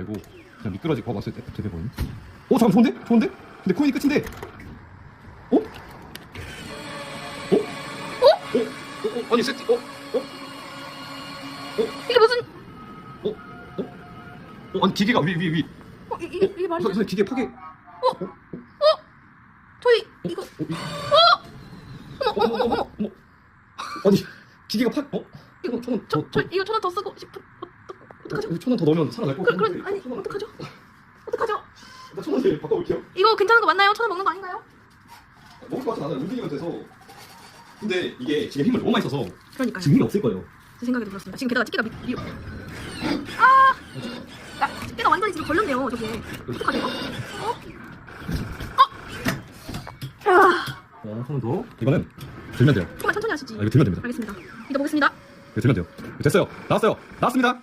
말고 그냥 미끄러지 거 봤을 때 딱 되거든. 잠깐 좋은데? 좋은데? 근데 코인이 끝인데. 아니 세팅. 이게 무슨? 아니 기계가 위. 이게 말이 돼? 선생님 기계 포기. 저희 이거 어머. 아니 기계가 이거 천 원. 저 이거 1,000원 더 쓰고 싶은. 어떡하죠? 1,000원 더 넣으면 살아날 거. 아니 어떡하죠? 어떡하죠? 나 1,000원을 바꿔볼게요. 이거 괜찮은 거 맞나요? 1,000원 먹는 거 아닌가요? 먹을 것 같진 않아요. 움직이면 돼서. 근데 이게 지금 힘을 너무 많이 써서 그러니까요. 지금 힘이 없을 거예요. 제 생각에도 그렇습니다. 지금 게다가 집게가 집게가 완전히 지금 걸렸네요. 저게 어떡하죠? 손을 더. 이거는 들면 돼요. 조금만 천천히 하시지. 이거 들면 됩니다. 알겠습니다. 믿어보겠습니다. 이거 들면 돼요. 됐어요. 나왔어요. 나왔습니다.